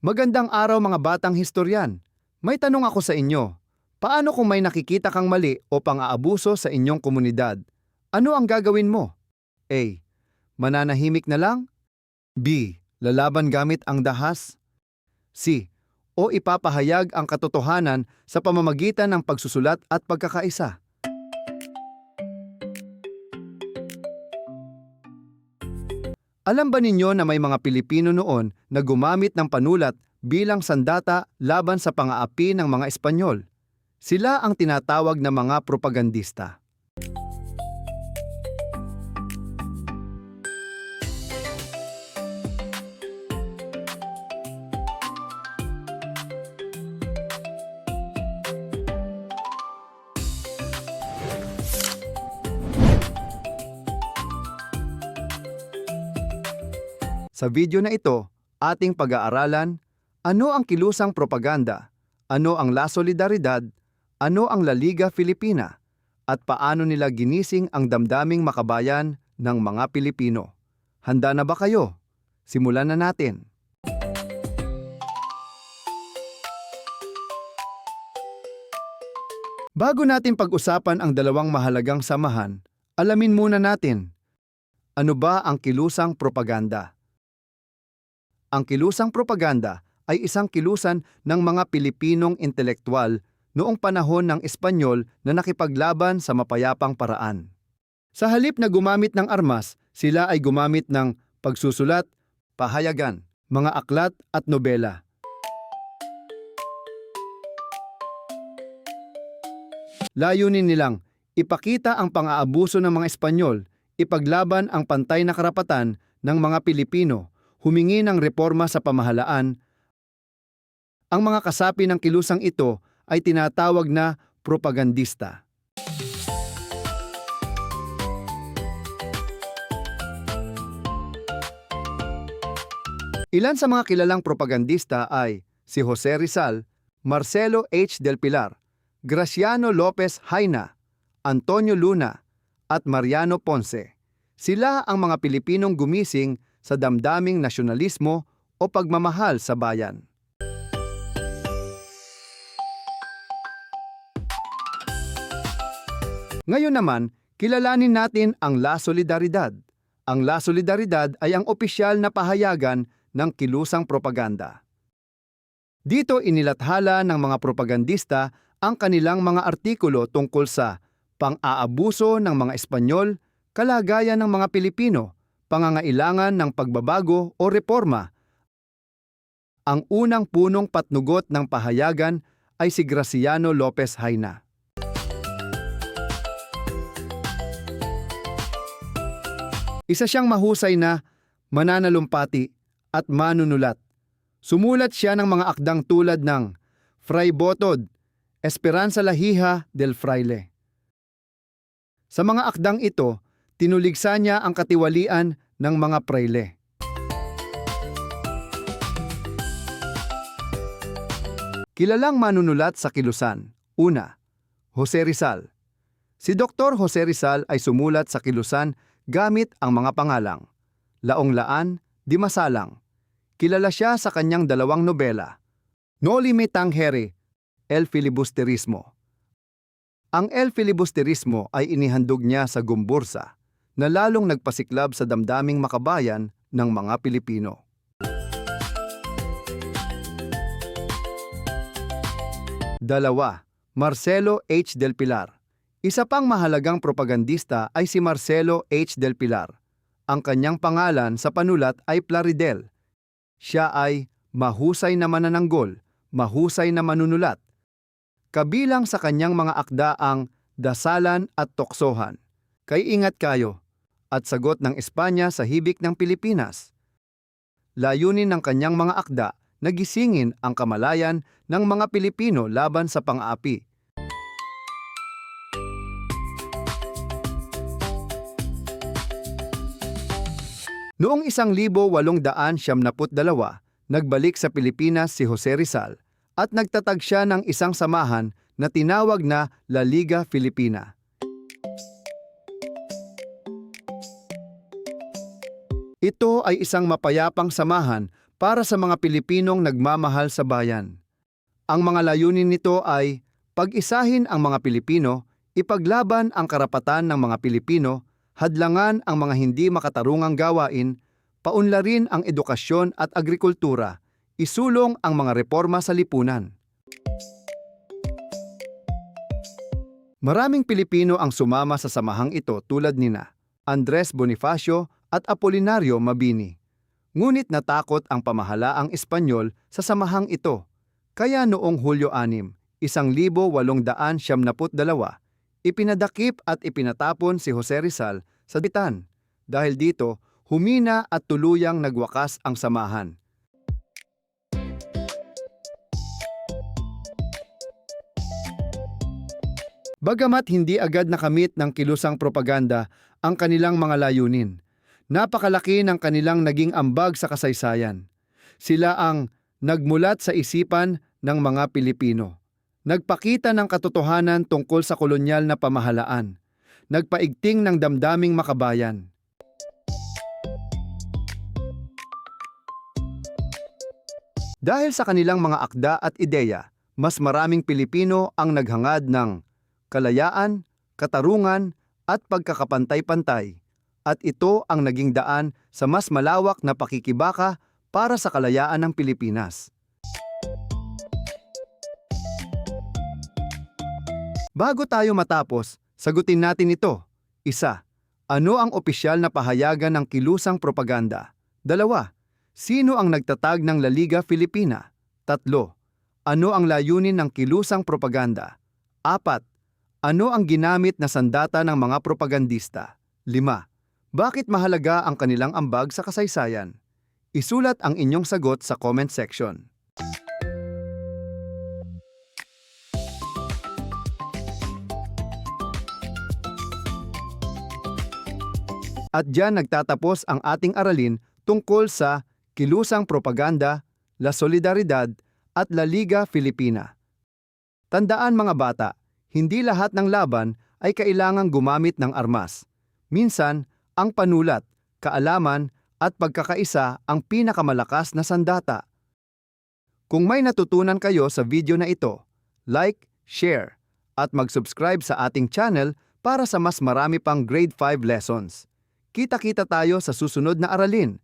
Magandang araw mga batang historian. May tanong ako sa inyo. Paano kung may nakikita kang mali o pang-aabuso sa inyong komunidad? Ano ang gagawin mo? A. Mananahimik na lang? B. Lalaban gamit ang dahas? C. O ipapahayag ang katotohanan sa pamamagitan ng pagsusulat at pagkakaisa? Alam ba ninyo na may mga Pilipino noon na gumamit ng panulat bilang sandata laban sa pang-aapi ng mga Espanyol? Sila ang tinatawag na mga propagandista. Sa video na ito, ating pag-aaralan, ano ang kilusang propaganda, ano ang La Solidaridad, ano ang La Liga Filipina, at paano nila ginising ang damdaming makabayan ng mga Pilipino. Handa na ba kayo? Simulan na natin. Bago natin pag-usapan ang dalawang mahalagang samahan, alamin muna natin, ano ba ang kilusang propaganda? Ang kilusang propaganda ay isang kilusan ng mga Pilipinong intelektual noong panahon ng Espanyol na nakipaglaban sa mapayapang paraan. Sa halip na gumamit ng armas, sila ay gumamit ng pagsusulat, pahayagan, mga aklat at nobela. Layunin nilang ipakita ang pang-aabuso ng mga Espanyol, ipaglaban ang pantay na karapatan ng mga Pilipino, humingi ng reforma sa pamahalaan. Ang mga kasapi ng kilusang ito ay tinatawag na propagandista. Ilan sa mga kilalang propagandista ay si Jose Rizal, Marcelo H. del Pilar, Graciano Lopez Haina, Antonio Luna, at Mariano Ponce. Sila ang mga Pilipinong gumising sa damdaming nasyonalismo o pagmamahal sa bayan. Ngayon naman, kilalanin natin ang La Solidaridad. Ang La Solidaridad ay ang opisyal na pahayagan ng kilusang propaganda. Dito inilathala ng mga propagandista ang kanilang mga artikulo tungkol sa pang-aabuso ng mga Espanyol, kalagayan ng mga Pilipino, pangangailangan ng pagbabago o reforma. Ang unang punong patnugot ng pahayagan ay si Graciano Lopez Haina. Isa siyang mahusay na mananalumpati at manunulat. Sumulat siya ng mga akdang tulad ng Fray Botod, Esperanza la Hija del Fraile. Sa mga akdang ito, tinuligsa niya ang katiwalian ng mga praile. Kilalang manunulat sa kilusan. Una, Jose Rizal. Si Dr. Jose Rizal ay sumulat sa kilusan gamit ang mga pangalang Laong Laan, Di Masalang. Kilala siya sa kanyang dalawang nobela, Noli Me Tangere, El Filibusterismo. Ang El Filibusterismo ay inihandog niya sa Gumbursa, na lalong nagpasiklab sa damdaming makabayan ng mga Pilipino. Dalawa, Marcelo H. del Pilar. Isa pang mahalagang propagandista ay si Marcelo H. del Pilar. Ang kanyang pangalan sa panulat ay Plaridel. Siya ay mahusay na manananggol, mahusay na manunulat. Kabilang sa kanyang mga akda ang Dasalan at Toksohan, Kay Ingat Kayo, at Sagot ng Espanya sa Hibik ng Pilipinas. Layunin ng kanyang mga akda na gisingin ang kamalayan ng mga Pilipino laban sa pang-aapi. Noong 1872, nagbalik sa Pilipinas si Jose Rizal at nagtatag siya ng isang samahan na tinawag na La Liga Filipina. Ito ay isang mapayapang samahan para sa mga Pilipinong nagmamahal sa bayan. Ang mga layunin nito ay pag-isahin ang mga Pilipino, ipaglaban ang karapatan ng mga Pilipino, hadlangan ang mga hindi makatarungang gawain, paunlarin ang edukasyon at agrikultura, isulong ang mga reforma sa lipunan. Maraming Pilipino ang sumama sa samahang ito tulad nina Andres Bonifacio at Apolinario Mabini. Ngunit natakot ang pamahalaang Espanyol sa samahang ito. Kaya noong Hulyo 6, 1872, ipinadakip at ipinatapon si Jose Rizal sa Bitan. Dahil dito, humina at tuluyang nagwakas ang samahan. Bagamat hindi agad nakamit ng kilusang propaganda ang kanilang mga layunin, napakalaki ng kanilang naging ambag sa kasaysayan. Sila ang nagmulat sa isipan ng mga Pilipino. Nagpakita ng katotohanan tungkol sa kolonyal na pamahalaan. Nagpaigting ng damdaming makabayan. Dahil sa kanilang mga akda at ideya, mas maraming Pilipino ang naghangad ng kalayaan, katarungan at pagkakapantay-pantay. At ito ang naging daan sa mas malawak na pakikibaka para sa kalayaan ng Pilipinas. Bago tayo matapos, sagutin natin ito. 1. Ano ang opisyal na pahayagan ng kilusang propaganda? 2. Sino ang nagtatag ng La Liga Filipina? 3. Ano ang layunin ng kilusang propaganda? 4. Ano ang ginamit na sandata ng mga propagandista? 5. Bakit mahalaga ang kanilang ambag sa kasaysayan? Isulat ang inyong sagot sa comment section. At diyan nagtatapos ang ating aralin tungkol sa kilusang propaganda, La Solidaridad at La Liga Filipina. Tandaan mga bata, hindi lahat ng laban ay kailangang gumamit ng armas. Minsan, ang panulat, kaalaman at pagkakaisa ang pinakamalakas na sandata. Kung may natutunan kayo sa video na ito, like, share, at mag-subscribe sa ating channel para sa mas marami pang Grade 5 lessons. Kita-kita tayo sa susunod na aralin.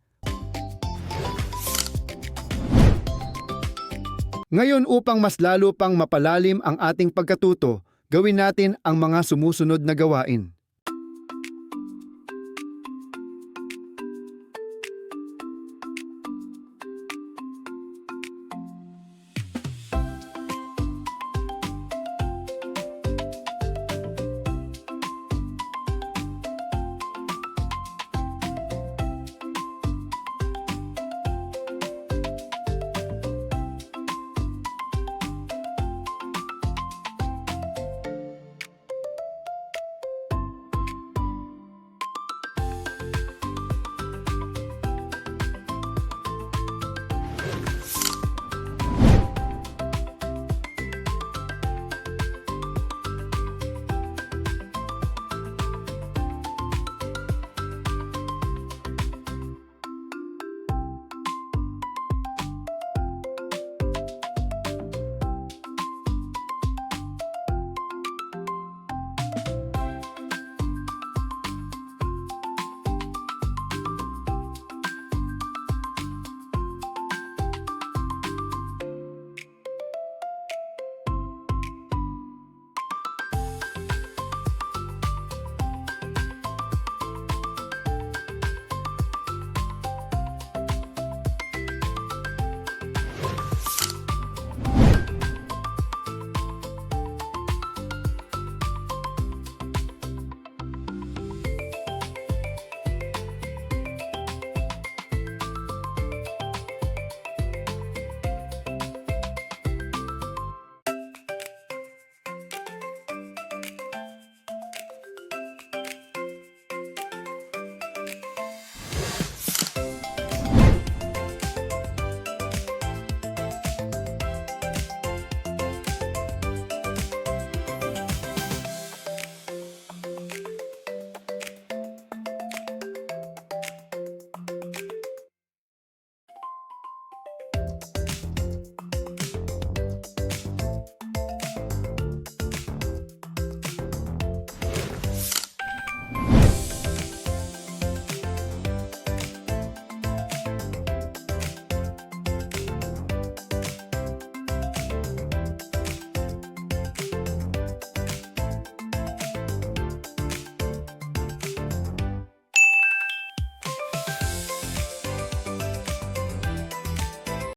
Ngayon upang mas lalo pang mapalalim ang ating pagkatuto, gawin natin ang mga sumusunod na gawain.